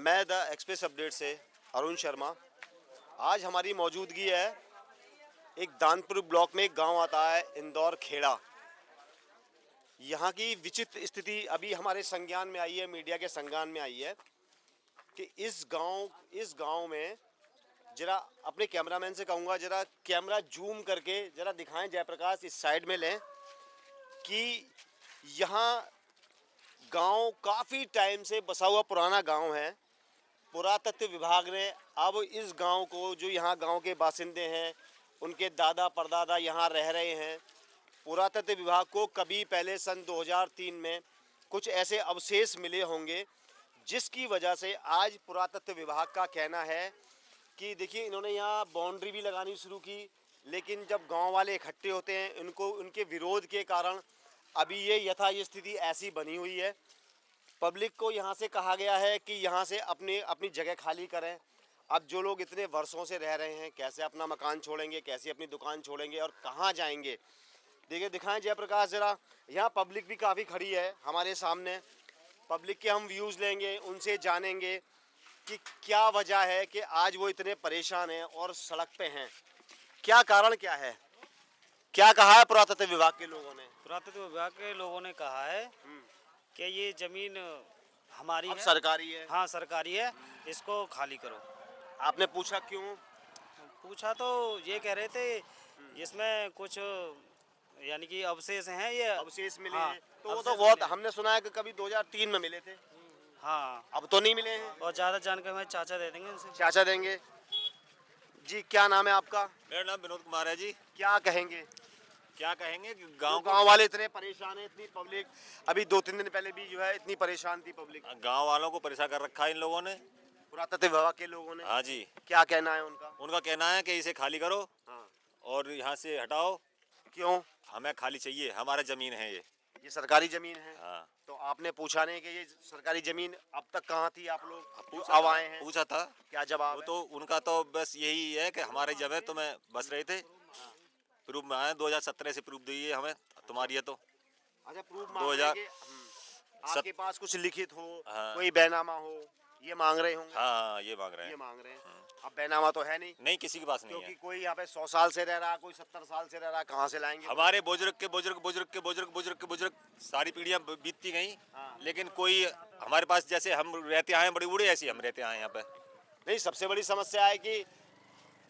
मैं the express update से अरुण शर्मा। आज हमारी मौजूदगी है एक दानपुर ब्लॉक में, एक गांव आता है इंदौर खेड़ा। यहाँ की विचित्र स्थिति अभी हमारे संज्ञान में आई है, मीडिया के संज्ञान में आई है कि इस गांव में जरा अपने कैमरामैन से कहूँगा, जरा कैमरा जूम करके जरा दिखाएं, जयप्रकाश इस साइड में लें कि यहाँ गांव काफ़ी टाइम से बसा हुआ पुराना गांव है। पुरातत्व विभाग ने अब इस गांव को, जो यहाँ गांव के बासिंदे हैं, उनके दादा परदादा यहाँ रह रहे हैं, पुरातत्व विभाग को कभी पहले सन 2003 में कुछ ऐसे अवशेष मिले होंगे जिसकी वजह से आज पुरातत्व विभाग का कहना है कि देखिए, इन्होंने यहाँ बाउंड्री भी लगानी शुरू की, लेकिन जब गांव वाले इकट्ठे होते हैं, उनके विरोध के कारण अभी ये यथास्थिति ऐसी बनी हुई है। पब्लिक को यहाँ से कहा गया है कि यहाँ से अपनी जगह खाली करें। अब जो लोग इतने वर्षों से रह रहे हैं, कैसे अपना मकान छोड़ेंगे, कैसे अपनी दुकान छोड़ेंगे और कहाँ जाएंगे। देखिए, दिखाएं जयप्रकाश जरा। यहाँ पब्लिक भी काफ़ी खड़ी है हमारे सामने। पब्लिक के हम व्यूज़ लेंगे, उनसे जानेंगे कि क्या वजह है कि आज वो इतने परेशान हैं और सड़क पे हैं। क्या कारण क्या है, क्या कहा है पुरातत्व विभाग के लोगों ने? पुरातत्व विभाग के लोगों ने कहा है कि ये जमीन हमारी अब है, सरकारी है। हाँ सरकारी है, इसको खाली करो। आपने पूछा क्यों? पूछा तो ये कह रहे थे इसमें कुछ यानी कि अवशेष हैं, ये अवशेष मिले हाँ, हैं तो वो तो अवशेष बहुत, मिले। हमने सुना है कि कभी 2003 में मिले थे, हाँ, अब तो नहीं मिले हैं। और ज़्यादा जानकारी हमें चाचा दे देंगे उनसे। चाचा देंगे जी। क्या नाम है आपका? मेरा नाम विनोद कुमार है जी। क्या कहेंगे? क्या कहेंगे कि गांव वाले इतने परेशान है, इतनी पब्लिक अभी 2-3 दिन पहले भी जो है इतनी परेशान थी पब्लिक। गांव वालों को परेशान कर रखा है इन लोगों ने, पुरातत्व विभाग के लोगों ने। हाँ जी। क्या कहना है उनका? उनका कहना है कि इसे खाली करो हाँ। और यहाँ से हटाओ। क्यों? हमें खाली चाहिए, हमारा जमीन है ये सरकारी जमीन है। हाँ। तो आपने पूछा नहीं कि ये सरकारी जमीन अब तक कहाँ थी? आप लोग पूछा अब आए हैं, पूछा था। क्या जवाब वो है? तो उनका तो बस यही है कि हमारे जगह तो मैं बस रहे थे, प्रूफ में आए 2017 से प्रूफ दिए हमें, तुम्हारी है तो। अच्छा, प्रूफ 2000 आपके पास कुछ लिखित हो, हाँ। कोई बैनामा हो, ये मांग रहे होंगे। हाँ, ये मांग रहे ये हैं। मांग रहे हैं। अब बैनामा तो है नहीं, नहीं, किसी के पास नहीं क्योंकि है। कोई यहाँ पे 100 साल से रह रहा है, कोई 70 साल से रह रहा है, कहाँ से लाएंगे? हमारे बुजुर्ग के बुजुर्ग बुजुर्ग के बुजुर्ग बुजुर्ग के बुजुर्ग सारी पीढ़ियां बीतती गई, लेकिन कोई हमारे पास जैसे हम रहते आए हैं बड़े बूढ़े, ऐसे हम रहते आए हैं यहाँ पे। नहीं, सबसे बड़ी समस्या है कि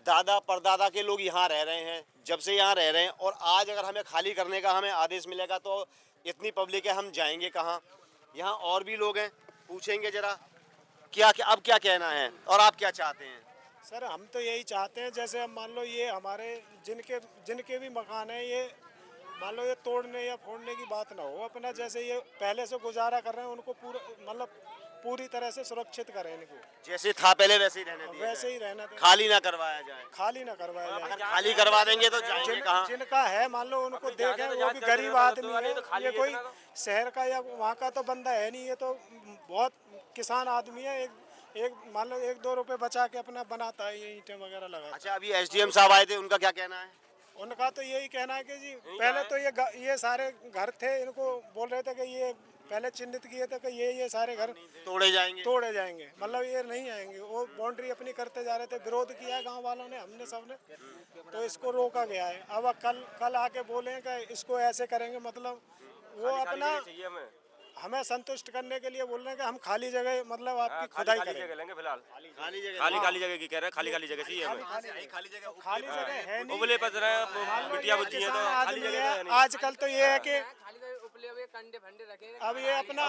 दादा परदादा के लोग यहाँ रह रहे हैं, जब से यहाँ रह रहे हैं, और आज अगर हमें खाली करने का हमें आदेश मिलेगा तो इतनी पब्लिक है, हम जाएंगे कहाँ? यहाँ और भी लोग हैं, पूछेंगे जरा क्या क्या अब क्या कहना है और आप क्या चाहते हैं? सर, हम तो यही चाहते हैं, जैसे अब मान लो ये हमारे जिनके भी मकान है, ये मान लो ये तोड़ने या फोड़ने की बात ना हो। अपना जैसे ये पहले से गुजारा कर रहे हैं, उनको पूरी तरह से सुरक्षित करें इनको। जैसे था पहले वैसे ही रहने दिया वैसे जाए। ही रहना दें, खाली ना करवाया जाए। खाली ना करवाया जाए। अगर खाली करवा देंगे तो जाएंगे कहाँ? जिनका है मान लो उनको देखें, वो भी गरीब आदमी है, ये कोई शहर का या वहाँ का तो बंदा है नहीं, ये तो बहुत किसान आदमी है। एक मान लो 1-2 रुपए बचा के अपना बनाता है, ये ईंटें वगैरह लगा। अच्छा, अभी एसडीएम साहब आए थे, उनका क्या कहना है? उनका तो यही कहना है कि जी पहले तो ये सारे घर थे, इनको बोल रहे थे कि ये पहले चिन्हित किए थे कि ये सारे घर तोड़े जाएंगे। मतलब ये नहीं आएंगे। वो बाउंड्री अपनी करते जा रहे थे, विरोध किया है गांव वालों ने, हमने सबने, तो इसको रोका गया है। अब कल आके बोले कि इसको ऐसे करेंगे, मतलब वो अपना हमें संतुष्ट करने के लिए बोल रहे हैं कि हम खाली जगह, मतलब आपकी खुदाई करेंगे। लेंगे फिलहाल खाली जगह खाली जगह की कह रहे हैं, खाली जगह चाहिए हमें। खाली जगह है नहीं, उबले पत रहे बिटिया बुच्ची है तो खाली जगह है नहीं। आजकल तो ये है कि अब ये अपना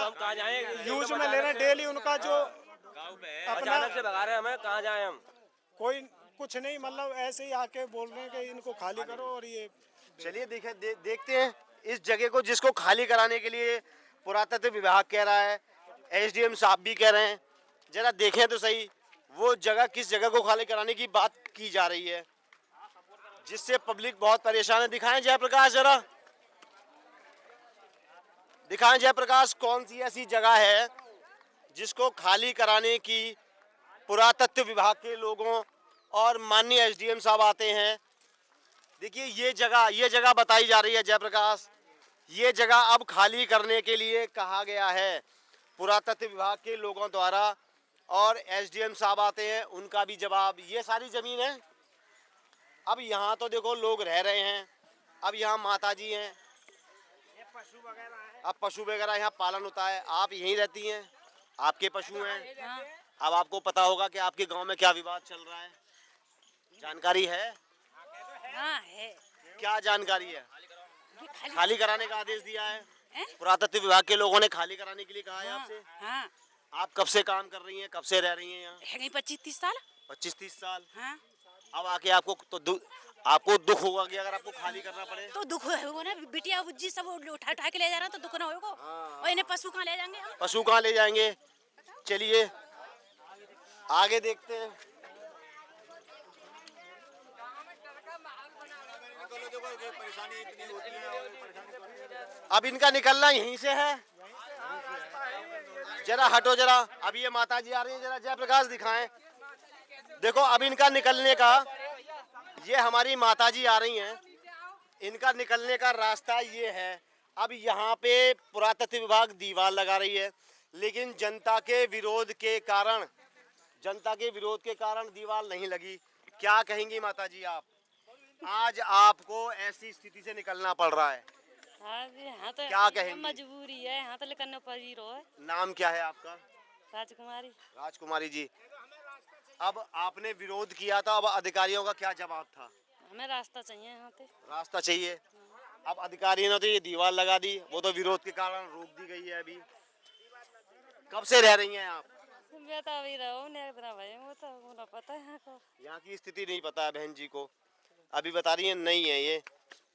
यूज में ले रहे हैं डेली, उनका जो अपना से भगा रहे हैं हमें, कहाँ जाए हम? कोई कुछ नहीं, मतलब ऐसे ही आके बोल रहे हैं कि इनको खाली करो। और ये चलिए देखते हैं इस जगह को, जिसको खाली कराने के लिए पुरातत्व विभाग कह रहा है, एसडीएम साहब भी कह रहे हैं। जरा देखें तो सही वो जगह, किस जगह को खाली कराने की बात की जा रही है, जिससे पब्लिक बहुत परेशान है। दिखाएं जयप्रकाश, जरा दिखाएं जयप्रकाश, कौन सी ऐसी जगह है जिसको खाली कराने की पुरातत्व विभाग के लोगों और माननीय एसडीएम साहब आते हैं। देखिए, ये जगह बताई जा रही है जयप्रकाश, ये जगह अब खाली करने के लिए कहा गया है पुरातत्व विभाग के लोगों द्वारा। और एसडीएम साहब आते हैं, उनका भी जवाब। ये सारी ज़मीन है। अब यहाँ तो देखो लोग रह रहे हैं, अब यहाँ माता जी हैं, अब पशु वगैरह यहाँ पालन होता है। आप यहीं रहती हैं, आपके पशु हैं। हाँ, अब आपको पता होगा कि आपके गांव में क्या विवाद चल रहा है, जानकारी है? हाँ है। क्या जानकारी है? खाली कराने का आदेश दिया है, हैं? पुरातत्व विभाग के लोगों ने खाली कराने के लिए कहा है हाँ, आपसे। हाँ, आप कब से काम कर रही हैं, कब से रह रही हैं यहाँ? है 25-30 साल। 25-30 साल। हाँ, अब आके आपको दुख होगा कि अगर आपको खाली करना पड़े। तो दुख होगा ना, बिटिया बुज्जी सब उठा उठा के ले जा रहे हैं, तो दुख ना होगा। और इन्हें पशु कहाँ ले जाएंगे हम? पशु कहाँ ले जाएंगे? चलिए आगे देखते हैं। अब इनका निकलना यहीं से है। जरा हटो जरा, अब ये माता जी आ रही है, जरा जयप्रकाश दिखाएं। देखो अब इनका निकलने का, ये हमारी माता जी आ रही हैं, इनका निकलने का रास्ता ये है। अब यहाँ पे पुरातत्व विभाग दीवार लगा रही है, लेकिन जनता के विरोध के कारण दीवार नहीं लगी। क्या कहेंगी माता जी आप? आज आपको ऐसी स्थिति से निकलना पड़ रहा है, हाँ जी, हाँ तो क्या कहेंगी? मजबूरी है, हाँ तो लेकिन पर ही रहो है। नाम क्या है आपका? राजकुमारी। राजकुमारी जी, अब आपने विरोध किया था, अब अधिकारियों का क्या जवाब था? हमें रास्ता चाहिए यहाँ पे। रास्ता चाहिए। अब अधिकारियों ने तो ये दीवार लगा दी, वो तो विरोध के कारण रोक दी गई है। अभी कब से रह रही हैं आप? मैं तो अभी रहो ने भाई, वो तो मुझे पता है यहाँ को। यहाँ की स्थिति नहीं पता है बहन जी को, अभी बता रही है नहीं है ये।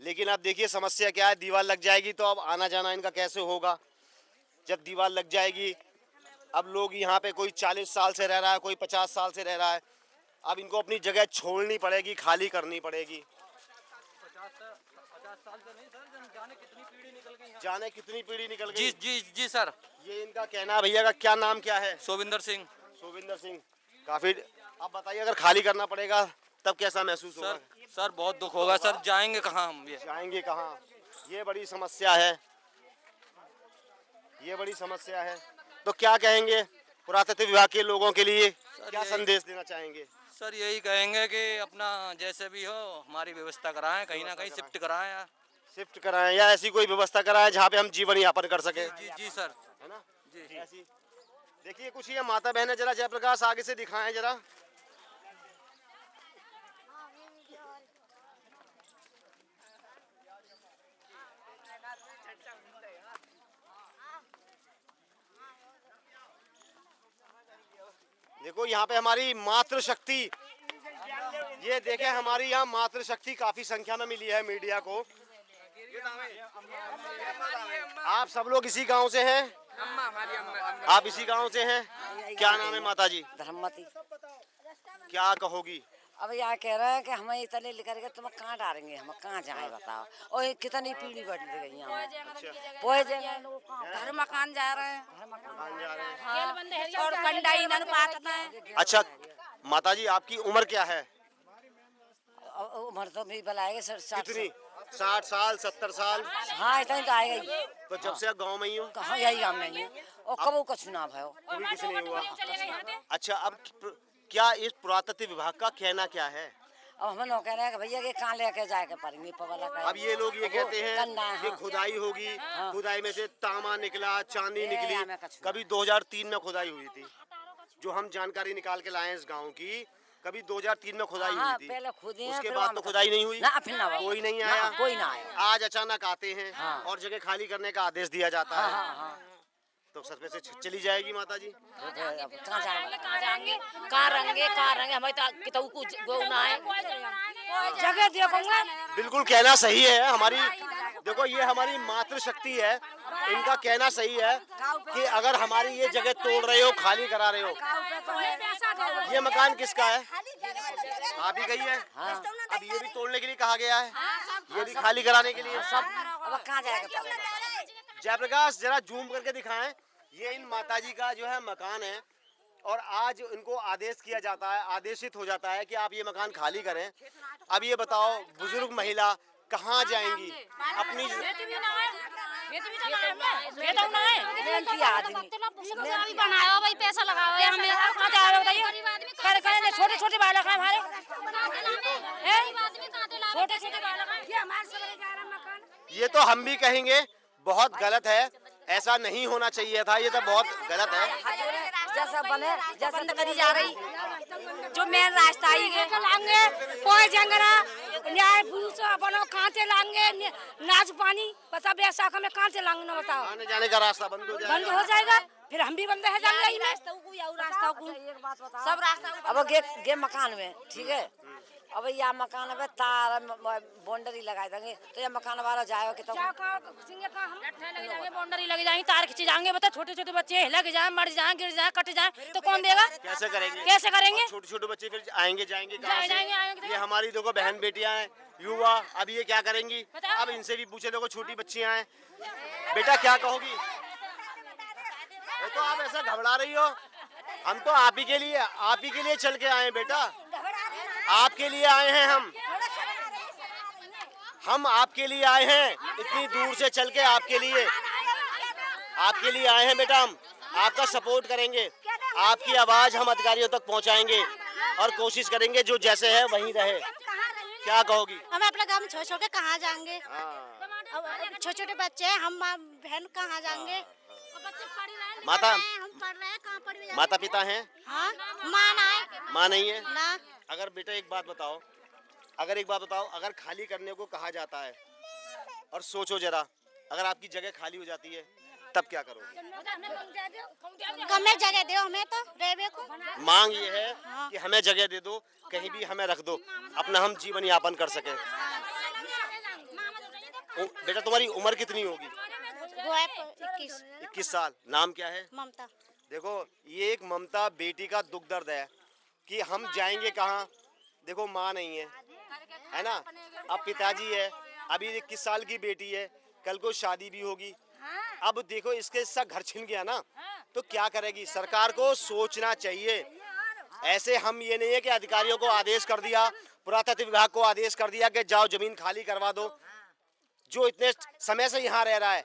लेकिन अब देखिए समस्या क्या है, दीवार लग जाएगी तो अब आना जाना इनका कैसे होगा? जब दीवार लग जाएगी, अब लोग यहाँ पे कोई 40 साल से रह रहा है, कोई 50 साल से रह रहा है, अब इनको अपनी जगह छोड़नी पड़ेगी, खाली करनी पड़ेगी। जाने कितनी पीढ़ी निकल गई। जी जी जी सर। ये इनका कहना है। भैया का क्या नाम क्या है? सोविंदर सिंह। सोविंदर सिंह। काफी। अब बताइए अगर खाली करना पड़ेगा तब कैसा महसूस होगा? सर बहुत दुख होगा सर, जाएंगे कहाँ हम? ये जाएंगे कहाँ? ये बड़ी समस्या है, ये बड़ी समस्या है। तो क्या कहेंगे पुरातत्व विभाग के लोगों के लिए, क्या संदेश देना चाहेंगे? सर यही कहेंगे कि अपना जैसे भी हो हमारी व्यवस्था कराएं, कहीं ना कहीं शिफ्ट कराएं। शिफ्ट कराएं या ऐसी कोई व्यवस्था कराएं जहाँ पे हम जीवन यापन कर सके। जी जी सर, है ना? जी ऐसी। देखिए कुछ ये माता बहन है, जरा जयप्रकाश आगे से दिखाएं जरा। देखो यहाँ पे हमारी मातृशक्ति, ये देखें हमारी यहाँ मातृशक्ति काफी संख्या में मिली है मीडिया को। आप सब लोग इसी गांव से हैं? आप इसी गांव से हैं? क्या नाम है माता जी? धर्मवती। क्या कहोगी? अब यहाँ कह रहे हैं कि हमें इतने लेकर के तुम कहाँ डालेंगे, हम कहाँ जाए बताओ। और ये कितनी पीढ़ी बढ़ गई यहाँ। घर मकान जा रहे हैं। और कंडाई नन पाता है। अच्छा माता जी आपकी उम्र क्या है? उम्र तो भी बुलाएंगे सर। कितनी? 60 साल 70 साल? हाँ इतना तो आएगा ही। तो जब से आप गाँव में ही हो? कहाँ यही गाँव में ही। और कब का चुनाव है? कभी किसी नहीं हुआ। अच्छा अब क्या इस पुरातत्व विभाग का कहना क्या है? अब हम लोग कह रहे हैं कि भैया ये कहाँ लेके जाके पड़ेंगे पवाला का। अब ये लोग ये कहते हैं कि खुदाई होगी, खुदाई में से तांबा निकला, चांदी निकली। कभी 2003 में खुदाई हुई थी, जो हम जानकारी निकाल के लाए हैं इस गांव की। कभी 2003 में खुदाई हुई थी, पहले खुदे उसके बाद तो खुदाई नहीं हुई। ना, फिर ना कोई नहीं आया, कोई ना आया। आज अचानक आते हैं और जगह खाली करने का आदेश दिया जाता है। तो सच में से चली जाएगी माता जी? कहाँ जाएंगे? कहाँ रहेंगे हमें तो कुछ गोना है। जगह देखूंगा। बिल्कुल कहना सही है हमारी। देखो ये हमारी मातृशक्ति है, इनका कहना सही है कि अगर हमारी ये जगह तोड़ रहे हो, खाली करा रहे हो। ये मकान किसका है? आप ही गई है? अब ये भी तोड़ने के लिए कहा गया है, ये भी खाली कराने के लिए। सब अब कहाँ जाएगा? जयप्रकाश जरा जूम करके दिखाएं। ये इन माताजी का जो है मकान है और आज इनको आदेश किया जाता है, आदेशित हो जाता है कि आप ये मकान खाली करें। अब ये बताओ बुजुर्ग महिला कहाँ जाएंगी अपनी मेहनती आदमी बनाया भाई पैसा लगाओ छोटे छोटे बालक हैं हमारे, छोटे छोटे बालक हैं। ये तो हम भी कहेंगे बहुत गलत है, ऐसा नहीं होना चाहिए था, ये तो बहुत गलत है। जैसा बने जैसा बंद करी जा रही, जो मेन रास्ता ही है लांगे कोई जंगरा न्याय पुलिस बनो कहाँ से लांगे नाच पानी बता बैसाख में कहाँ से लांगे ना बताओ। आने जाने का रास्ता बंद हो जाएगा, फिर हम भी बंद है जाएंगे रास्ता को सब रास्ता। अब गे मकान में ठीक है, अब यह मकान में तार बाउंड्री लगा देंगे तो ये मकान वाला जाएगा कि बाउंड्री लग जाएंगे, तार खींचे जाएंगे, बता छोटे छोटे बच्चे लग जाए, मर जाए, गिर जाए, कट जाए तो कौन देगा? कैसे करेंगे? कैसे करेंगे? छोटे छोटे बच्चे फिर आएंगे जाएंगे कहाँ से? जाएंगे। ये हमारी देखो बहन बेटियां हैं, युवा, अब ये क्या करेंगी? अब इनसे भी पूछे, देखो छोटी बच्चियां हैं, बेटा क्या कहोगी? तो आप ऐसा घबरा रही हो, हम तो आप ही के लिए चल के आए बेटा, आपके लिए आए हैं हम आपके लिए आए हैं, इतनी दूर से चल के आपके लिए आए हैं बेटा। हम आपका सपोर्ट करेंगे, आपकी आवाज हम अधिकारियों तक पहुंचाएंगे और कोशिश करेंगे जो जैसे है वहीं रहे। क्या कहोगी? हम अपने गांव में छोड़ छोड़ के कहाँ जाएंगे? छोटे छोटे बच्चे हैं, हम बहन कहाँ जाएंगे? माता हम पढ़ रहे हैं, कहाँ पढ़ भी माता पिता हैं? हाँ, माँ ना है माँ नहीं है ना। अगर बेटा एक बात बताओ, अगर खाली करने को कहा जाता है और सोचो जरा, अगर आपकी जगह खाली हो जाती है तब क्या करोगे? हमें जगह दो, हमें तो रेवे को मांग ये है कि हमें जगह दे दो, कहीं भी हमें रख दो, अपना हम जीवन यापन कर सके। बेटा तुम्हारी उम्र कितनी होगी? वो है 21 साल। नाम क्या है? ममता। देखो ये एक ममता बेटी का दुख दर्द है कि हम जाएंगे कहाँ, देखो माँ नहीं है ना, अब पिताजी है, अभी 21 साल की बेटी है, कल को शादी भी होगी, अब देखो इसके साथ घर छिन गया ना तो क्या करेगी? सरकार को सोचना चाहिए। ऐसे हम ये नहीं है कि अधिकारियों को आदेश कर दिया, पुरातत्व विभाग को आदेश कर दिया कि जाओ जमीन खाली करवा दो, जो इतने समय से यहाँ रह रहा है,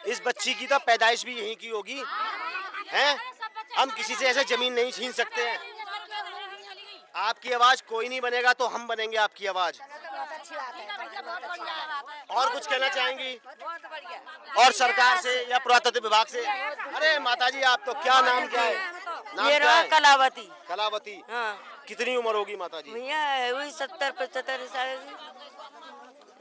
इस बच्ची की तो पैदाइश भी यहीं की होगी, हैं? हम किसी से ऐसे जमीन नहीं छीन सकते हैं। आपकी आवाज कोई नहीं बनेगा तो हम बनेंगे आपकी आवाज। और कुछ कहना चाहेंगी? और सरकार से या पुरातत्व विभाग से? अरे माताजी आप तो, क्या नाम क्या है? मेरा कलावती। कलावती, हाँ। कितनी उम्र होगी माताजी? भैया वही 70-75 साल।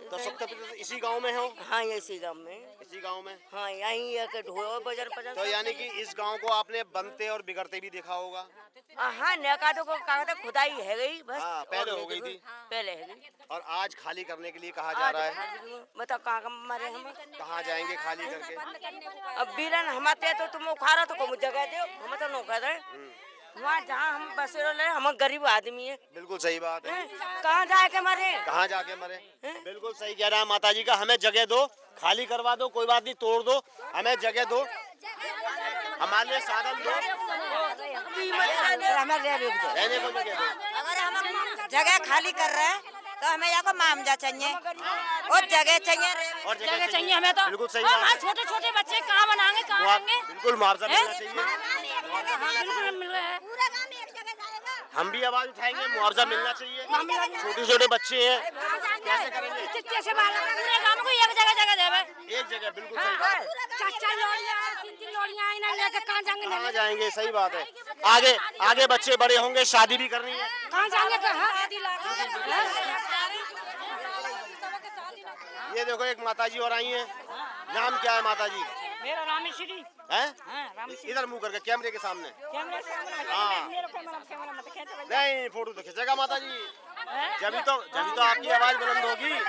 तो 70 इसी गांव में हो? हाँ इसी गांव में। इसी गांव में? हाँ यहीं ढोआ बाजार पर। तो यानी कि इस गांव को आपने बनते और बिगड़ते भी देखा होगा? हाँ नकाटों को कहा था खुदाई है गई बस। हाँ, पहले हो गई थी। पहले है गई। और आज खाली करने के लिए कहा जा रहा है। बताओ कहाँ मरे हम? कहाँ जाएंगे खाली करके? अब बीरन हमारे तो तुम उखाड़ा तो को जगह दो, हम तो नौका दे वहाँ जहाँ हम बसे रहे, हम गरीब आदमी है। बिल्कुल सही बात है। कहाँ जाके मरे? कहाँ जाके मरे? बिल्कुल सही कह रहा है माताजी का, हमें जगह दो, खाली करवा दो, कोई बात नहीं, तोड़ दो, हमें जगह दो, हमारे लिए साधन दो, हमें रहने को जगह दो। अगर हम जगह खाली कर रहे हैं तो हमें यहाँ को मामजा चाहिए और जगह चाहिए, और जगह चाहिए हमें तो। बिल्कुल सही हाँ, बात। छोटे छोटे बच्चे कहाँ बनाएंगे, कहाँ रहेंगे? बिल्कुल मुआवजा मिलना चाहिए। बिल्कुल मिल रहा है। हम भी आवाज उठाएंगे, मुआवजा मिलना चाहिए। छोटे छोटे बच्चे हैं, कैसे करेंगे? पूरे गांव को एक जगह देवे। एक जगह, बिल्कुल सही बात है। 4 लौड़ियां 3 लौड़ियां इन्हें लेके कहाँ जाएंगे? कहाँ जाएंगे? सही बात है। आगे बच्चे बड़े होंगे, शादी भी करनी है, कहाँ जाएंगे? ये देखो एक माताजी और आई हैं। नाम क्या है माताजी? मेरा रामेश्वरी हैं? हाँ, इधर मुंह करके कैमरे के सामने। कैमरे हाँ। कैमरा मत खींच। नहीं फोटो तो खींचेगा माताजी, जब तो आपकी आवाज बुलंद होगी।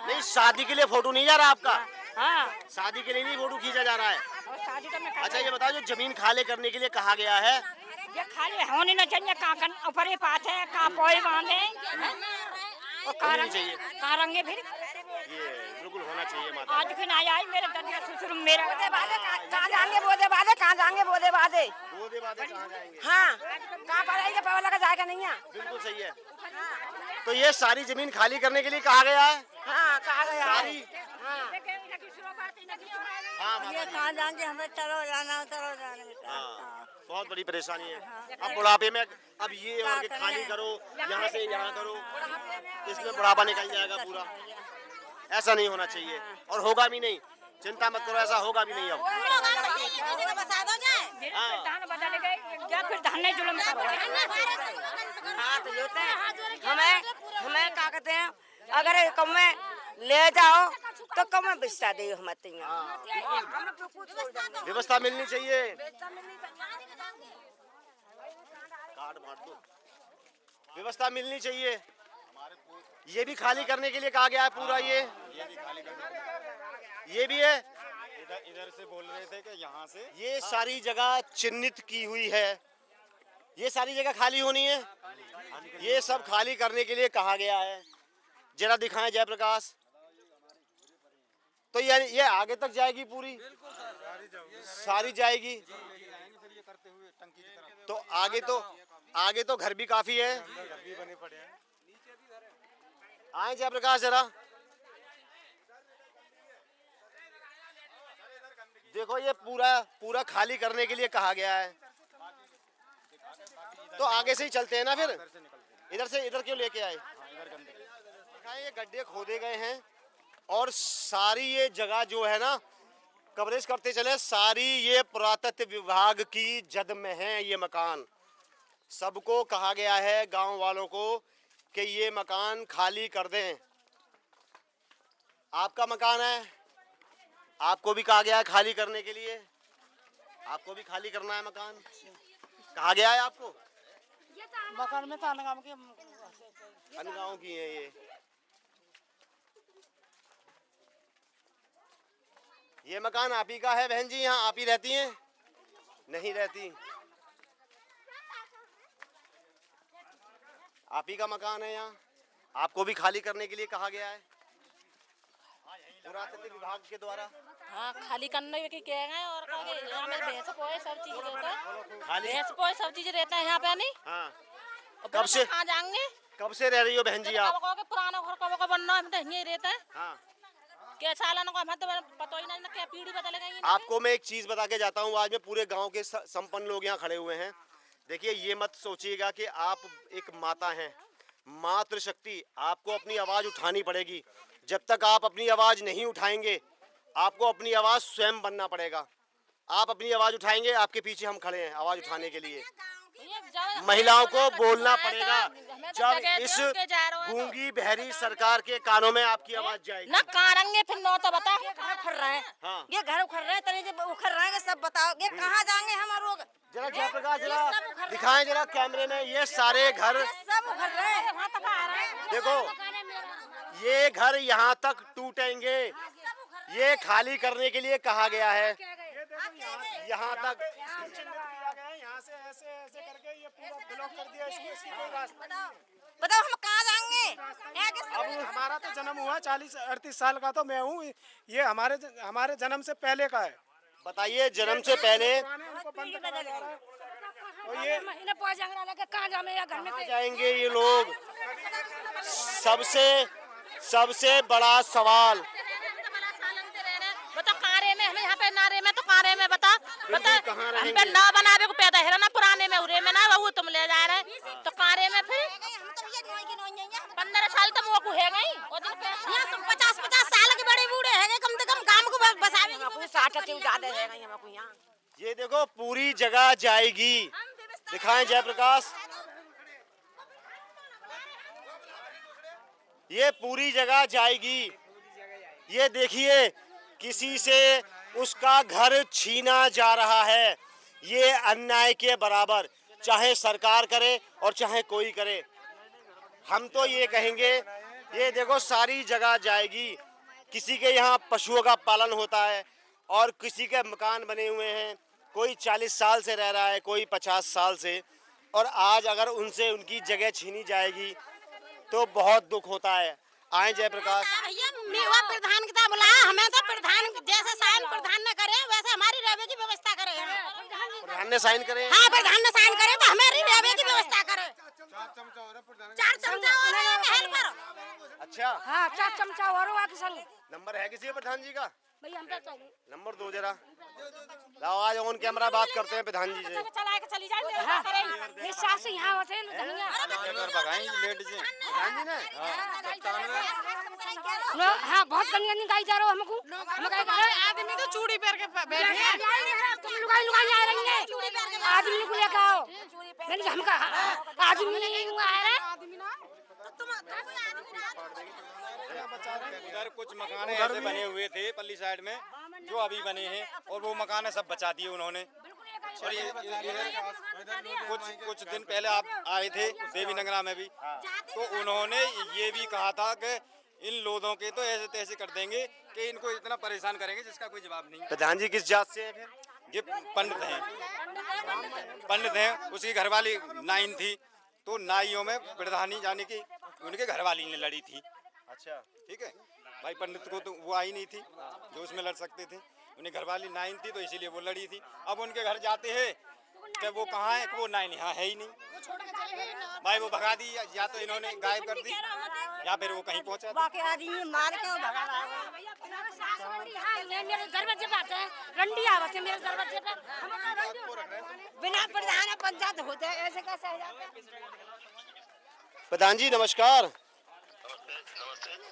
नहीं शादी के लिए फोटो नहीं जा रहा आपका? हाँ शादी के लिए नहीं फोटो खींचा जा रहा है। और शादी तो मैं अच्छा ये बताओ, जो जमीन खाली करने के लिए कहा गया है, ये खाली होने न चाहिए, कहाँ ऊपर ही पात है, कहाँ पोए बांधे और होनी चाहिए। कहाँ रंगे फिर ये बिल्कुल होना चाहिए माता। आज फिर आया ही मेरे दरिया ससुर मेरा कहाँ जाएंगे बोदे बादे, कहाँ जाएंगे बोदे बादे? वो दे बातें कहाँ जाएंगे? हाँ कहाँ पर आएंगे, पवा लगा जाएगा नहीं है। बिल्कुल सही है। तो ये सारी जमीन खाली करने के लिए कहा गया है? हाँ कहा गया है। सारी? हाँ माता ये जी। कहाँ जाएंगे हमें, चलो जाना बेटा। हाँ, बहुत बड़ी परेशानी है। अब बुढ़ापे में अब ये और के खाली करो, यहाँ से यहाँ करो, इसमें बुढ़ापा निकल जाएगा पूरा। ऐसा नहीं होना चाहिए और होगा भी नहीं, चिंता मत करो, ऐसा होगा भी नहीं। अब क्या फिर धाने जुलम करो। हाँ तो लेते हैं हमें क्या कहते हैं, अगर कम में ले जाओ तो कम में बिस्ता दे हमारे यहाँ। व्यवस्था मिलनी चाहिए। कार्ड बांट दो। व्यवस्था मिलनी चाहिए। ये भी खाली करने के लिए कहा गया है पूरा। ये भी है। इधर से बोल रहे थे कि यहाँ से ये सारी जगह चिन्हित की हुई है, ये सारी जगह खाली होनी है। ये सब खाली करने के लिए कहा गया है। जरा दिखाएं जयप्रकाश। तो ये आगे तक जाएगी पूरी, सारी जाएगी। तो आगे तो घर भी काफी है। आए जयप्रकाश जरा देखो, ये पूरा खाली करने के लिए कहा गया है। तो आगे से ही चलते हैं ना फिर। इधर क्यों लेके आए? ये गड्ढे खोदे गए हैं और सारी ये जगह जो है ना, कवरेज करते चले, सारी ये पुरातत्व विभाग की जद में है ये मकान। सबको कहा गया है, गांव वालों को, कि ये मकान खाली कर दें। आपका मकान है, आपको भी कहा गया है खाली करने के लिए। आपको भी खाली करना है मकान, कहा गया है आपको। मकान में अनगांव की है ये मकान आप ही का है बहन जी? यहाँ आप ही रहती हैं? नहीं रहती। आप ही का मकान है यहाँ, आपको भी खाली करने के लिए कहा गया है पुरातत्व विभाग के द्वारा। हाँ खाली करने के कह गए और यहाँ में भैंस पोए सब चीज रहता है। खाली भैंस पोए सब चीज रहता है यहाँ पे नहीं। हाँ। और कब से कहाँ जाएंगे? कब से रह रही हो बहन जी आप? पुराना घर कब का बनना है, यही रहता है। हाँ। क्या सालन को हमें तो पता ही नहीं ना, क्या पीढ़ी बदलेगा। आपको मैं एक चीज बता के जाता हूँ। आज मैं पूरे गांव के संपन्न लोग यहाँ खड़े हुए हैं। देखिए, ये मत सोचिएगा कि आप एक माता हैं, मातृशक्ति। आपको अपनी आवाज उठानी पड़ेगी। जब तक आप अपनी आवाज नहीं उठाएंगे, आपको अपनी आवाज स्वयं बनना पड़ेगा। आप अपनी आवाज उठाएंगे, आपके पीछे हम खड़े हैं आवाज उठाने के लिए। महिलाओं को बोलना पड़ेगा। जब इस गूंगी बहरी सरकार के कानों में आपकी आवाज जाएगी ना, कारेंगे फिर नौ तो बता। उखड़ रहे हैं। हाँ। ये घर उखड़ रहे हैं, तनी जब उखड़ रहे हैं सब बताओ, ये कहाँ जाएंगे हम लोग? जरा जयप्रकाश जरा दिखाएं जरा कैमरे में। ये सारे घर सब उखड़ रहे हैं। देखो, ये घर यहाँ तक टूटेंगे। ये खाली करने के लिए कहा गया है। यहाँ तक यहाँ से ऐसे करके ये पूरा ब्लॉक कर दिया। इसकी कोई रास्ता बताओ हम कहाँ जाएंगे? अब हमारा तो जन्म हुआ 40-38 साल का तो मैं हूँ। ये हमारे जन्म से पहले का है। बताइए, जन्म से पहले उनको बंद करा जा रहा है। और ये महीने पहुँच जाएंगे, कहाँ जाएंगे या घर में कहाँ जाएंगे ये लोग? सबसे बड़ा सवाल बता कारे में, हमें यहाँ पे नारे में तो कारे में बता कहाँ हम रहेंगे? पे ना बनावे को पैदा है ना, पुराने में उरे में ना, वो तुम ले जा रहे तो कारे में फिर 15 साल तक वो को है गई। 50-50 साल के बड़े बूढ़े हैं, कम से कम काम को बसावे 60 ज्यादा है। ये देखो, पूरी जगह जाएगी। दिखाएं जयप्रकाश। ये पूरी जगह जाएगी। ये देखिए, किसी से उसका घर छीना जा रहा है। ये अन्याय के बराबर, चाहे सरकार करे और चाहे कोई करे। हम तो ये कहेंगे, ये देखो सारी जगह जाएगी। किसी के यहाँ पशुओं का पालन होता है और किसी के मकान बने हुए हैं। कोई 40 साल से रह रहा है, कोई 50 साल से। और आज अगर उनसे उनकी जगह छीनी जाएगी तो बहुत दुख होता है। आए जयप्रकाश। मेवा प्रधान की बोला, हमें तो प्रधान जैसे साइन प्रधान न करे वैसे हमारी रेवे की व्यवस्था करे। प्रधान ने साइन करे? हाँ, प्रधान ने साइन करे तो हमारी रेवे की व्यवस्था करे। 4 चमचा अच्छा, हाँ 4 चमचा और हुआ के संग नंबर है किसी प्रधान जी का? भाई हम तो चले नंबर दो जरा। लाओ आज ऑन कैमरा बात करते हैं प्रधान जी से। चला के चली जाए हाँ ये सास यहाँ होते हैं धनिया भगाई लेट से प्रधान जी ने हाँ बहुत गंदी निकाई जा रहा हो हमको हम आदमी तो चूड़ी पहन के बैठे हैं। तुम लुगाई लुगाई आ रही है आदमी को लेकर आओ नहीं हम का आदमी आ रहा है इधर कुछ मकान ऐसे बने हुए थे पल्ली साइड में जो अभी बने हैं और वो मकान सब बचा दिए उन्होंने। और ये कुछ दिन पहले आप आए थे देवी नगरा में भी, तो उन्होंने ये भी कहा था कि इन लोगों के तो ऐसे तैसे कर देंगे कि इनको इतना परेशान करेंगे जिसका कोई जवाब नहीं। प्रधान जी किस जात से है फिर? ये पंडित हैं, उसकी घरवाली नाइन थी, तो नाइयों में प्रधानी जाने की उनके घरवाली ने लड़ी थी। अच्छा, ठीक है भाई, पंडित को तो वो आई नहीं थी जो उसमें लड़ सकते थे, उन्हें घरवाली नाइन थी तो इसीलिए वो लड़ी थी। अब उनके घर जाते हैं कि वो कहाँ है, वो नाइन यहाँ है ही नहीं भाई, वो भगा दी या तो इन्होंने गायब कर दी या फिर वो कहीं पहुँचा। बाकी आदमी मार के भगा मेरे दरवाजे पे आते हैं रंडी आवत है मेरे दरवाजे पे बिना प्रधान पंचायत होते हैं ऐसे कैसे हो जाते हैं। प्रधान जी नमस्कार।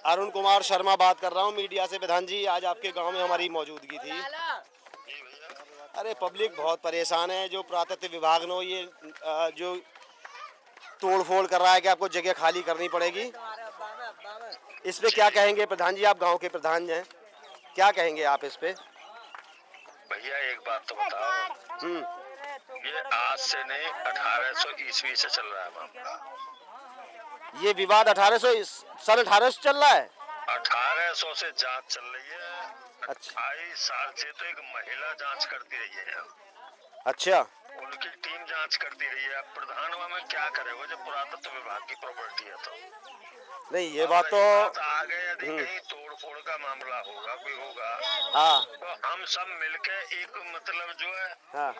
अरुण कुमार शर्मा बात कर रहा हूँ मीडिया से। प्रधान जी आज आपके गांव में हमारी मौजूदगी थी। अरे पब्लिक बहुत परेशान है, जो पुरातत्व विभाग ने ये जो तोड़ फोड़ कर रहा है कि आपको जगह खाली करनी पड़ेगी, इस पे क्या कहेंगे प्रधान जी? आप गांव के प्रधान हैं, क्या कहेंगे आप इस पे? भैया एक बात तो बताओ, ये आज से नहीं 1800 ईस्वी से चल रहा है मामला। ये विवाद 1800 से चल रहा है। 1800 से जांच चल रही है। अच्छा 28 साल से तो एक महिला जांच करती रही है। अच्छा, उनकी टीम जांच करती रही है। प्रधान वहाँ में क्या करे, वो जब पुरातत्व विभाग की प्रॉपर्टी है तो नहीं ये बात तो आगे यदि कहीं तोड़ फोड़ का मामला होगा, कोई होगा, हाँ तो हम सब मिलके एक मतलब जो है हाँ।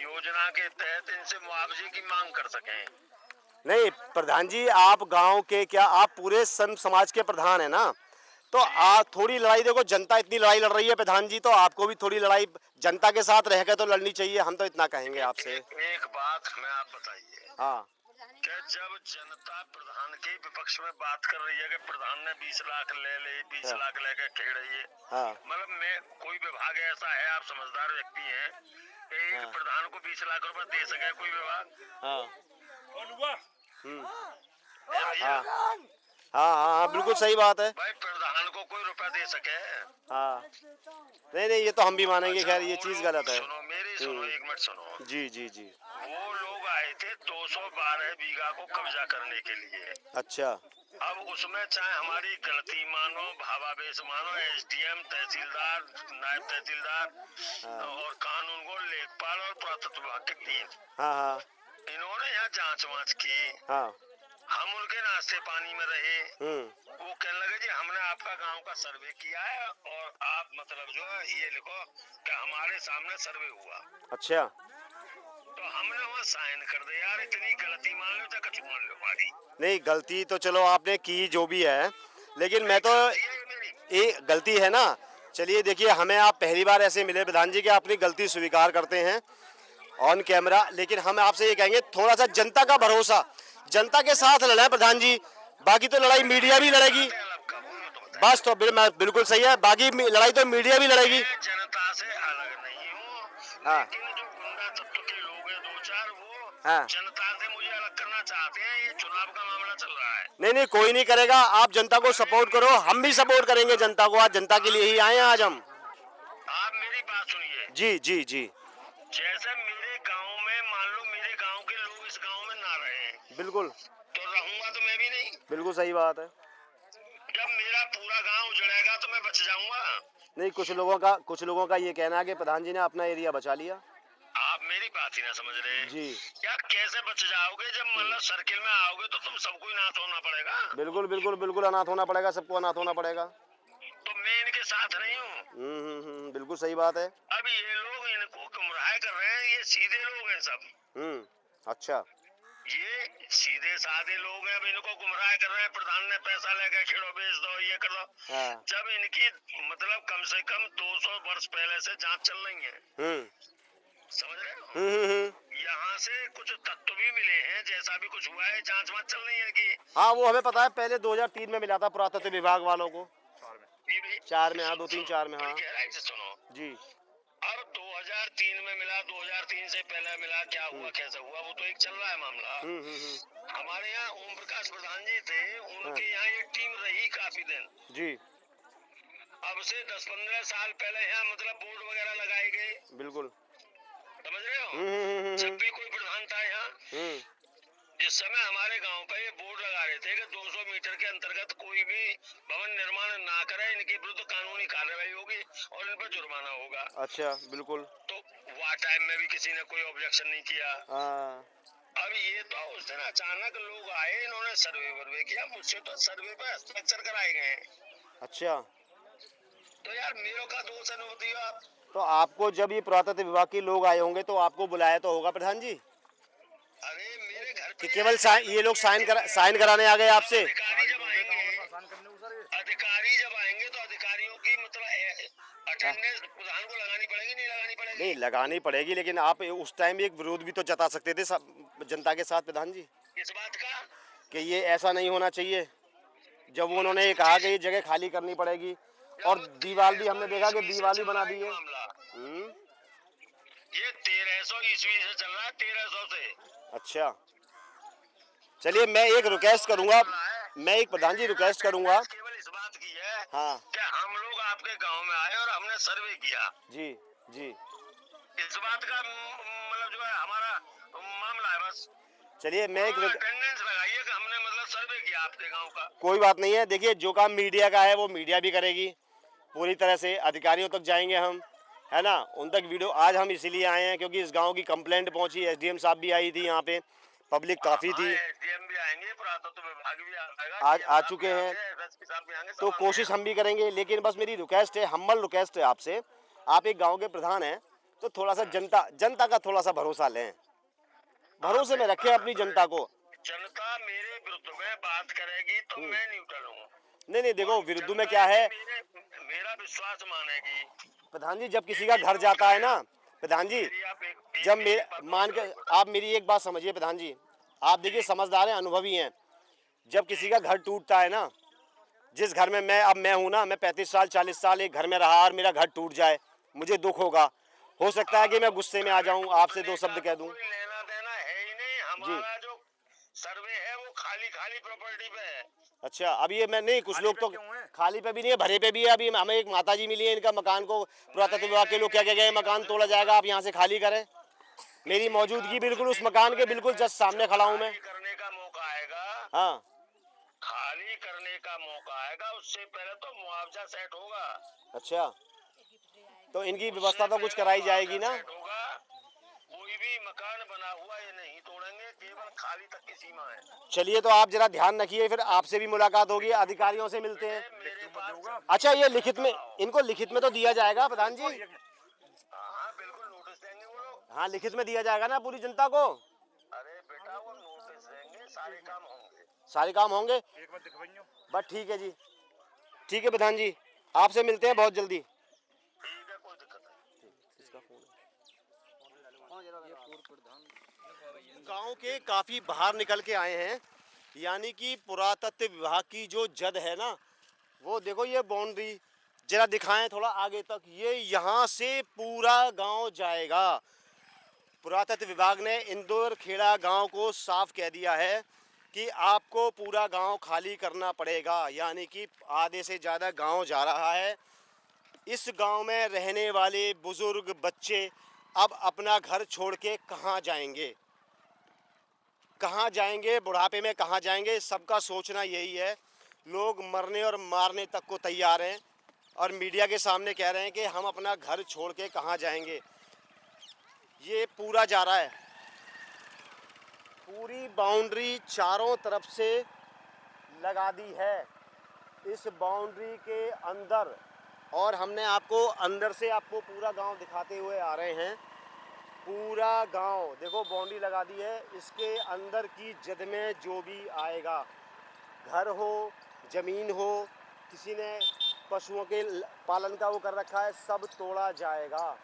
योजना के तहत इनसे मुआवजे की मांग कर सकें। नहीं प्रधान जी, आप गांव के क्या, आप पूरे संत समाज के प्रधान है ना, तो आप थोड़ी लड़ाई, देखो जनता इतनी लड़ाई लड़ रही है प्रधान जी, तो आपको भी थोड़ी लड़ाई जनता के साथ रहकर तो लड़नी चाहिए। हम तो इतना कहेंगे आपसे। एक बात हमें आप बताइए हाँ कि जब जनता प्रधान के विपक्ष में बात कर रही है कि प्रधान ने 20 लाख ले ले, 20 लाख लेके खेल रही है, हाँ मतलब मैं कोई विभाग ऐसा है, आप समझदार व्यक्ति हैं, कि एक प्रधान को 20 लाख रुपए दे सके कोई विभाग? हाँ भैया, हाँ हाँ बिल्कुल सही बात है भाई प्रधान को कोई रुपया दे सके? हाँ नहीं नहीं, ये तो हम भी मानेंगे। खैर ये चीज गलत है। सुनो मेरी, सुनो एक मिनट सुनो। जी जी जी। वो लोग आए थे 212 बीघा को कब्जा करने के लिए। अच्छा अब उसमें चाहे हमारी गलती मानो, भावावेश मानो, एसडीएम, तहसीलदार, नायब तहसीलदार और कानून को लेखपाल और पुरातत्व विभाग के टीम, हाँ हाँ इन्होंने यहाँ जांच वांच की। हाँ हम उनके नाश्ते पानी में रहे। वो कहने लगे जी हमने आपका गांव का सर्वे किया है और आप मतलब जो है ये लिखो कि हमारे सामने सर्वे हुआ। अच्छा, तो हमने वहाँ साइन कर दे। यार इतनी गलती मान लो, कछु मान लो हमारी। नहीं गलती तो चलो आपने की जो भी है, लेकिन मैं तो ये गलती है ना। चलिए देखिए, हमें आप पहली बार ऐसे मिले प्रधान जी कि अपनी गलती स्वीकार करते हैं ऑन कैमरा, लेकिन हम आपसे ये कहेंगे थोड़ा सा जनता का भरोसा, जनता के साथ लड़ाई प्रधान जी, बाकी तो लड़ाई मीडिया भी लड़ेगी। बस तो बिल्कुल सही है, बाकी लड़ाई तो मीडिया भी लड़ेगी। जनता से अलग नहीं हूँ, हाँ लेकिन जो गुंडा तत्व के लोग हैं 2-4, वो हाँ। जनता से मुझे अलग करना चाहते हैं। ये चुनाव का मामला चल रहा है। नहीं नहीं कोई नहीं करेगा, आप जनता को सपोर्ट करो, हम भी सपोर्ट करेंगे जनता को। आज जनता के लिए ही आए हैं आज हम। आप मेरी बात सुनिए। जी जी जी। जैसे मेरे गांव में मान लो मेरे गांव के लोग इस गांव में ना रहे, बिल्कुल, तो रहूंगा तो मैं भी नहीं। बिल्कुल सही बात है। जब मेरा पूरा गांव उजड़ेगा तो मैं बच जाऊंगा। नहीं कुछ लोगों का ये कहना है कि प्रधान जी ने अपना एरिया बचा लिया। आप मेरी बात ही ना समझ रहे जी। क्या कैसे बच जाओगे? जब मतलब सर्किल में आओगे तो तुम सबको ही नाथ होना पड़ेगा। बिल्कुल बिल्कुल बिल्कुल अनाथ होना पड़ेगा, सबको अनाथ होना पड़ेगा। तो मैं इनके साथ नहीं हूँ। बिल्कुल सही बात है। अब ये लोग इनको गुमराह कर रहे हैं, ये सीधे लोग हैं सब। अच्छा ये सीधे साधे लोग हैं, अब इनको गुमराह कर रहे हैं। प्रधान ने पैसा लेकर खेड़ो बेच दो, ये कर दो। हाँ। जब इनकी मतलब कम से कम 200 वर्ष पहले से जांच चल रही है, समझ रहे हो? यहाँ से कुछ तत्व भी मिले हैं, जैसा भी कुछ हुआ है, जांच वांच चल रही है इनकी। हाँ, वो हमें पता है, पहले 2003 में मिला था पुरातत्व विभाग वालों को, 4 में। हाँ, 2-3-4 में। हाँ कह रहा है कि सुनो जी। अब 2003 में मिला, 2003 से पहले मिला, क्या हुआ कैसे हुआ वो तो एक चल रहा है मामला। हमारे यहाँ ओम प्रकाश प्रधान जी थे, उनके यहाँ ये टीम रही काफी दिन जी। अब से 10-15 साल पहले यहाँ मतलब बोर्ड वगैरह लगाए गए, बिल्कुल, समझ रहे हो? जब भी कोई प्रधान था यहाँ, जिस समय हमारे गांव पे ये बोर्ड लगा रहे थे कि 200 मीटर के अंतर्गत कोई भी भवन निर्माण ना करे, इनके विरुद्ध कानूनी कार्रवाई होगी और इन पर जुर्माना होगा। अच्छा, बिल्कुल। तो वह टाइम में भी किसी ने कोई ऑब्जेक्शन नहीं किया। हाँ। अब ये तो उस दिन अचानक लोग आए, इन्होंने सर्वे वर्वे किया, मुझसे तो सर्वे पे हस्ताक्षर कराए गए। अच्छा, तो यार मेरे का दोष है, नहीं बताइए आप। तो आपको जब ये पुरातत्व विभाग के लोग आए होंगे तो आपको बुलाया तो होगा प्रधान जी, अरे मेरे घर कि केवल ये लोग साइन कराने आ गए आपसे? अधिकारी जब आएंगे तो अधिकारियों की मतलब अटेंडेंस प्रधान को लगानी पड़ेगी, नहीं लगानी पड़ेगी? नहीं, लगानी पड़ेगी, लेकिन आप उस टाइम एक विरोध भी तो जता सकते थे जनता के साथ प्रधान जी, इस बात का कि ये ऐसा नहीं होना चाहिए। जब उन्होंने ये कहा कि ये जगह खाली करनी पड़ेगी, और दीवार भी हमने देखा कि दीवार भी बना दी है। ये 1300 ईस्वी से चल रहा है, 1300 से। अच्छा, चलिए, मैं एक रिक्वेस्ट करूंगा, प्रधान जी रिक्वेस्ट करूंगा। केवल इस बात की है हाँ कि हम लोग आपके गांव में आए और हमने सर्वे किया। जी जी। इस बात का मतलब जो है हमारा मामला है बस। चलिए, मैं एक अटेंडेंस लगाइए कि हमने मतलब सर्वे किया आपके गांव का। कोई बात नहीं है। देखिए, जो काम मीडिया का है वो मीडिया भी करेगी, पूरी तरह से अधिकारियों तक जाएंगे हम, है ना, उन तक वीडियो। आज हम इसीलिए आए हैं क्योंकि इस गांव की कंप्लेंट पहुंची, एसडीएम साहब भी आई थी यहाँ पे, पब्लिक काफ़ी थी, एसडीएम भी आएंगे, पुरातत्व विभाग भी आएगा, आज आ चुके हैं, तो कोशिश हम भी करेंगे। लेकिन बस मेरी रिक्वेस्ट है, हम्बल रिक्वेस्ट है आपसे, आप एक गांव के प्रधान हैं तो थोड़ा सा जनता का थोड़ा सा भरोसा लें, भरोसे में रखें अपनी जनता को। जनता मेरे विरुद्ध में बात करेगी तो मैं न्यूट्रल हूँ। नहीं, देखो, विरुद्ध में क्या है, मेरा विश्वास मानेगी प्रधान जी। जब किसी का घर जाता है ना प्रधान जी, जब मान के आप मेरी एक बात समझिए प्रधान जी, आप देखिए समझदार हैं, अनुभवी हैं। जब किसी का घर टूटता है ना, जिस घर में मैं हूँ ना, मैं 35 साल 40 साल एक घर में रहा और मेरा घर टूट जाए, मुझे दुख होगा। हो सकता है कि मैं गुस्से में आ जाऊँ, आपसे 2 शब्द कह दूँ। लेना देना है ही नहीं, हमारा जो सर्वे है वो खाली प्रॉपर्टी पे है। अच्छा, अभी ये मैं नहीं, कुछ लोग तो खाली पे भी नहीं है, भरे पे भी है। अभी हमें एक माताजी मिली है, इनका मकान को पुरातत्व विभाग के लोग क्या कह गए, मकान तोड़ा जाएगा, आप यहाँ से खाली करें। मेरी मौजूदगी बिल्कुल उस मकान के बिल्कुल जस्ट सामने खड़ा हूँ मैं। करने का मौका आएगा, हाँ, खाली करने का मौका आएगा, उससे पहले तो मुआवजा सेट होगा। अच्छा, तो इनकी व्यवस्था तो कुछ कराई जाएगी ना? कोई भी मकान बना हुआ ये नहीं तोड़ेंगे, केवल खाली तक की सीमा है। चलिए, तो आप जरा ध्यान रखिए, फिर आपसे भी मुलाकात होगी, अधिकारियों से मिलते हैं। अच्छा, ये लिखित में, इनको लिखित में तो दिया जाएगा प्रधान जी? हाँ बिल्कुल, नोटिस देंगे वो लोग। हाँ, लिखित में दिया जाएगा ना पूरी जनता को? अरे बेटा, वो नोटिस देंगे, सारे काम होंगे। सारे काम होंगे, बस ठीक है जी, ठीक है प्रधान जी, आपसे मिलते हैं बहुत जल्दी। ठीक है, कोई दिक्कत नहीं। गांव के काफ़ी बाहर निकल के आए हैं, यानी कि पुरातत्व विभाग की जो जद है ना, वो देखो, ये बाउंड्री जरा दिखाएं थोड़ा आगे तक, ये यहाँ से पूरा गांव जाएगा। पुरातत्व विभाग ने इंदौर खेड़ा गांव को साफ कह दिया है कि आपको पूरा गांव खाली करना पड़ेगा, यानी कि आधे से ज़्यादा गांव जा रहा है। इस गांव में रहने वाले बुजुर्ग बच्चे अब अपना घर छोड़ के कहाँ जाएंगे, कहाँ जाएंगे, बुढ़ापे में कहाँ जाएंगे, सबका सोचना यही है। लोग मरने और मारने तक को तैयार हैं और मीडिया के सामने कह रहे हैं कि हम अपना घर छोड़ के कहाँ जाएंगे। ये पूरा जा रहा है, पूरी बाउंड्री चारों तरफ से लगा दी है इस बाउंड्री के अंदर, और हमने आपको अंदर से आपको पूरा गांव दिखाते हुए आ रहे हैं। पूरा गांव देखो बाउंड्री लगा दी है, इसके अंदर की जद में जो भी आएगा, घर हो, जमीन हो, किसी ने पशुओं के पालन का वो कर रखा है, सब तोड़ा जाएगा,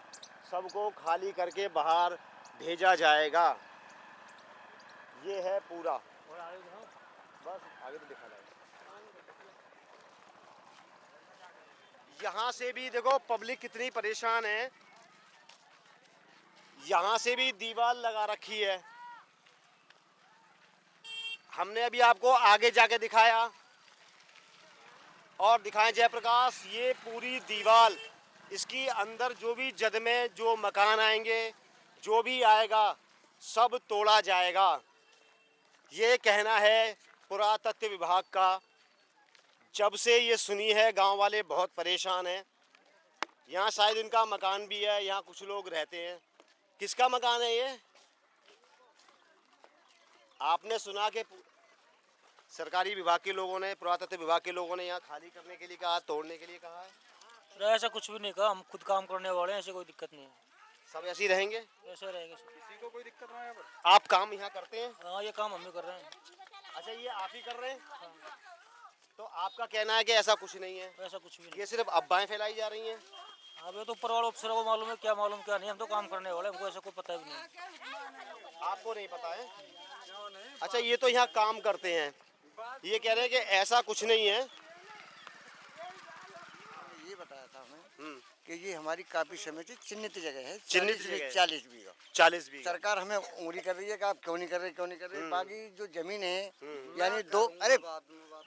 सबको खाली करके बाहर भेजा जाएगा। ये है पूरा, बस आगे तो दिखा जाएगा। यहाँ से भी देखो पब्लिक कितनी परेशान है, यहाँ से भी दीवार लगा रखी है। हमने अभी आपको आगे जाके दिखाया और दिखाएं जयप्रकाश, ये पूरी दीवार, इसकी अंदर जो भी जद में जो मकान आएंगे, जो भी आएगा सब तोड़ा जाएगा। ये कहना है पुरातत्व विभाग का। जब से ये सुनी है गांव वाले बहुत परेशान हैं। यहाँ शायद इनका मकान भी है, यहाँ कुछ लोग रहते हैं। किसका मकान है ये? आपने सुना कि सरकारी विभाग के लोगों ने, पुरातत्व विभाग के लोगों ने यहाँ खाली करने के लिए कहा, तोड़ने के लिए कहा है? ऐसा कुछ भी नहीं कहा, हम खुद काम करने वाले हैं, ऐसे कोई दिक्कत नहीं है। सब ऐसे ही रहेंगे, ऐसे रहेंगे, किसी को कोई दिक्कत ना है। आप काम यहाँ करते हैं? हाँ, ये काम हम ही कर रहे हैं। अच्छा, ये आप ही कर रहे हैं? तो आपका कहना है कि ऐसा कुछ नहीं है? ऐसा कुछ भी नहीं, ये सिर्फ अफवाहें फैलाई जा रही हैं। अब ये तो ऊपर वाले अफसरों को मालूम है, क्या मालूम क्या नहीं, हम तो काम करने वाले, हमको ऐसा कोई पता भी नहीं। आपको नहीं पता है? अच्छा, ये तो यहाँ काम करते हैं, ये कह रहे हैं कि ऐसा कुछ नहीं है। ये बताया था हमें कि ये हमारी काफी समय से चिन्हित जगह है, चिन्हित जगह 40 बीघा। 40 बीघा सरकार हमें उंगली कर रही है कि आप क्यों नहीं कर रहे, क्यों नहीं कर रहे। बाकी जो जमीन है यानी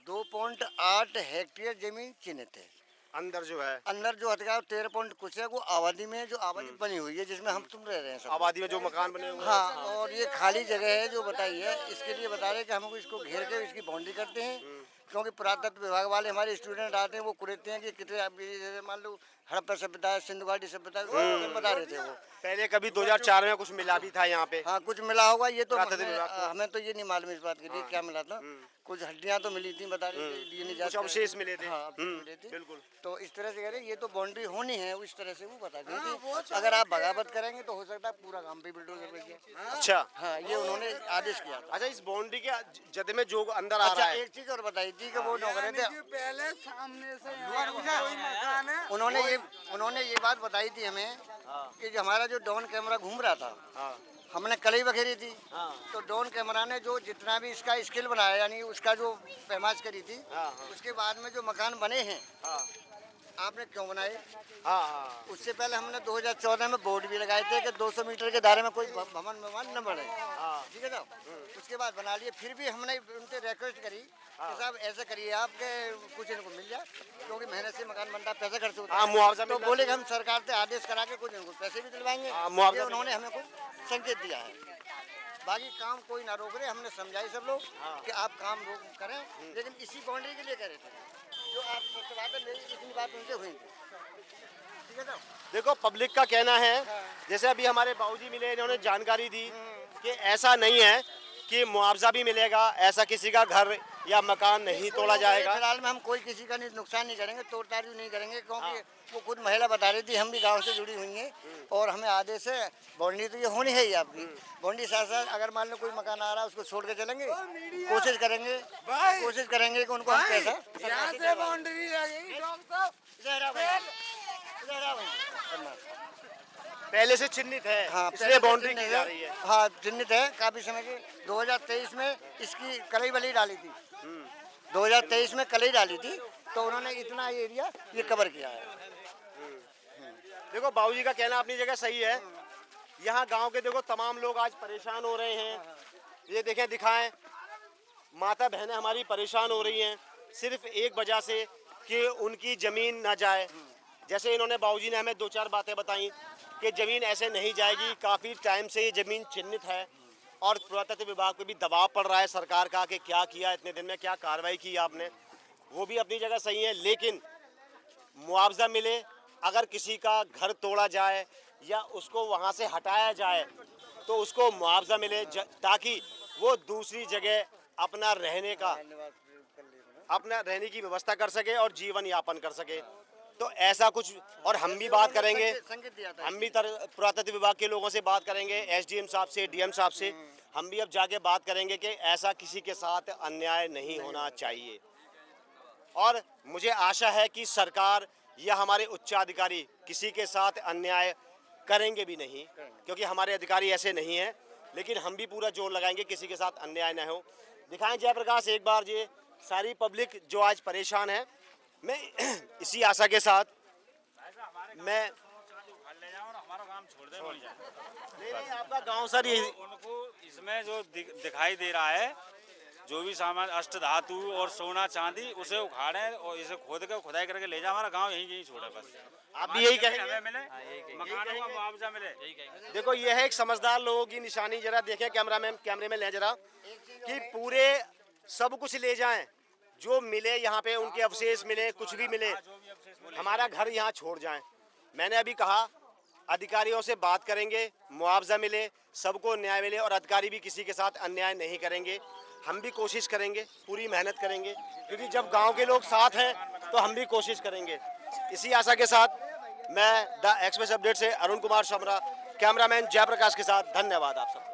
2.8 हेक्टेयर जमीन चिन्हित है। अंदर जो है, अंदर जो हटका 13 पॉइंट कुछ है, वो आबादी में जो आबादी बनी हुई है, जिसमें हम तुम रह रहे हैं सब। आबादी में जो मकान बने हुए हैं। हाँ, और ये खाली जगह है जो बताई है, इसके लिए बता रहे हैं कि हमको इसको घेर के इसकी बाउंड्री करते हैं। क्योंकि पुरातत्व विभाग वाले हमारे स्टूडेंट आते हैं, वो कुरेते हैं कि कितने, मान लो हड़प्पा सभ्यता है, सिंधु घाटी सभ्यता है, बता रहे थे वो। पहले कभी 2004 में कुछ मिला भी था यहाँ पे। हाँ, कुछ मिला होगा, ये तो हमें तो ये नहीं मालूम इस बात के लिए क्या मिला था। कुछ हड्डियां तो मिली थी, बता रहे थे, कुछ अवशेष मिले थे। हाँ, मिले थे बिल्कुल। तो इस तरह से कह रहे ये तो बाउंड्री होनी है, उस तरह से वो बता रही थी। अगर आप बगावत करेंगे तो हो सकता है पूरा काम पे बिल्डोजर लगे। अच्छा, हाँ, ये उन्होंने आदेश किया था। अच्छा, इस बाउंड्री के जद में जो अंदर आ रहा है, एक चीज और बताई थी कि वो नौकरे थे, पहले सामने से कोई मकान है। उन्होंने ये बात बताई थी हमें कि जो हमारा जो ड्रोन कैमरा घूम रहा था, हमने कल ही बखेरी थी, तो ड्रोन कैमरा ने जो जितना भी इसका स्किल बनाया, यानी उसका जो पैमाइश करी थी, उसके बाद में जो मकान बने हैं, आपने क्यों बनाए? उससे पहले हमने 2014 में बोर्ड भी लगाए थे कि 200 मीटर के दायरे में कोई भवन न बने, ठीक है ना। उसके बाद बना लिए, फिर भी हमने उनसे रिक्वेस्ट करी कि साहब ऐसा करिए आप के कुछ इनको मिल जाए, क्योंकि मेहनत से मकान बनता है, पैसा खर्च होता है, मुआवजा। तो बोले कि हम सरकार से आदेश करा के कुछ इनको पैसे भी दिलवाएंगे। उन्होंने हमें कुछ संकेत दिया है। बाकी काम कोई ना रोक रहे, हमने समझाई सब लोग कि आप काम करें, लेकिन इसी बाउंड्री के लिए कह रहे थे जो आप सबसे बात है, मेरी इतनी बात उनसे हुई थी, ठीक है ना। देखो पब्लिक का कहना है, जैसे अभी हमारे बाबूजी मिले, इन्होंने जानकारी दी कि ऐसा नहीं है कि मुआवजा भी मिलेगा, ऐसा किसी का घर या मकान नहीं तोड़ा जाएगा। फिलहाल में हम कोई किसी का नुकसान नहीं करेंगे, तोड़ताड़ भी नहीं करेंगे, क्योंकि वो खुद महिला बता रही थी, हम भी गांव से जुड़ी हुई हैं और हमें आदेश है। बाउंड्री तो ये होनी है ही आपकी, बाउंड्री साथ साथ अगर मान लो कोई मकान आ रहा है उसको छोड़ के चलेंगे, कोशिश करेंगे कि उनको हम पैसा यहाँ से बाउंड्री लगेगी। पहले से चिन्हित है, हाँ, इसलिए बाउंड्री की जा रही है। हाँ, चिन्हित है काफी समय से। 2023 में इसकी कलई बली डाली थी, 2023 में कलई डाली थी, तो उन्होंने इतना एरिया ये कवर किया है। देखो बाबूजी का कहना अपनी जगह सही है। यहाँ गांव के देखो तमाम लोग आज परेशान हो रहे हैं। ये देखें, दिखाएं, माता बहनें हमारी परेशान हो रही हैं सिर्फ एक वजह से कि उनकी ज़मीन ना जाए। जैसे इन्होंने बाबूजी ने हमें 2-4 बातें बताई कि ज़मीन ऐसे नहीं जाएगी, काफ़ी टाइम से ये ज़मीन चिन्हित है और पुरातत्व विभाग पे भी दबाव पड़ रहा है सरकार का कि क्या किया इतने दिन में, क्या कार्रवाई की आपने। वो भी अपनी जगह सही है, लेकिन मुआवजा मिले। अगर किसी का घर तोड़ा जाए या उसको वहाँ से हटाया जाए तो उसको मुआवजा मिले, ताकि वो दूसरी जगह अपना रहने की व्यवस्था कर सके और जीवन यापन कर सके। तो ऐसा कुछ, और हम भी बात करेंगे, संकेत दिया था। हम भी पुरातत्व विभाग के लोगों से बात करेंगे, एसडीएम साहब से, डीएम साहब से, हम भी अब जाके बात करेंगे कि ऐसा किसी के साथ अन्याय नहीं होना चाहिए। और मुझे आशा है कि सरकार या हमारे उच्चाधिकारी किसी के साथ अन्याय करेंगे भी नहीं, क्योंकि हमारे अधिकारी ऐसे नहीं हैं। लेकिन हम भी पूरा जोर लगाएंगे किसी के साथ अन्याय न हो। दिखाएं जयप्रकाश एक बार, ये सारी पब्लिक जो आज परेशान है। मैं इसी आशा के साथ मैं नहीं, आपका गांव सर ये उनको इसमें जो दिखाई दे रहा है, जो भी सामान अष्ट धातु और सोना चांदी, उसे उखाड़े और इसे खोद के खुदाई करके ले जाए, हमारा गांव यहीं छोड़े बस। आप भी यही कहेंगे? हमें मिले, मकानों का मुआवजा मिले। देखो ये है एक समझदार लोगों की निशानी। जरा देखें कैमरे में ले जरा, कि पूरे सब कुछ ले जाएं, जो मिले यहाँ पे, उनके अवशेष मिले, कुछ भी मिले, हमारा घर यहाँ छोड़ जाएं। मैंने अभी कहा अधिकारियों से बात करेंगे, मुआवजा मिले, सबको न्याय मिले, और अधिकारी भी किसी के साथ अन्याय नहीं करेंगे। हम भी कोशिश करेंगे, पूरी मेहनत करेंगे, क्योंकि जब गांव के लोग साथ हैं तो हम भी कोशिश करेंगे। इसी आशा के साथ मैं द एक्सप्रेस अपडेट से अरुण कुमार शमरा, कैमरामैन जयप्रकाश के साथ, धन्यवाद आप सब।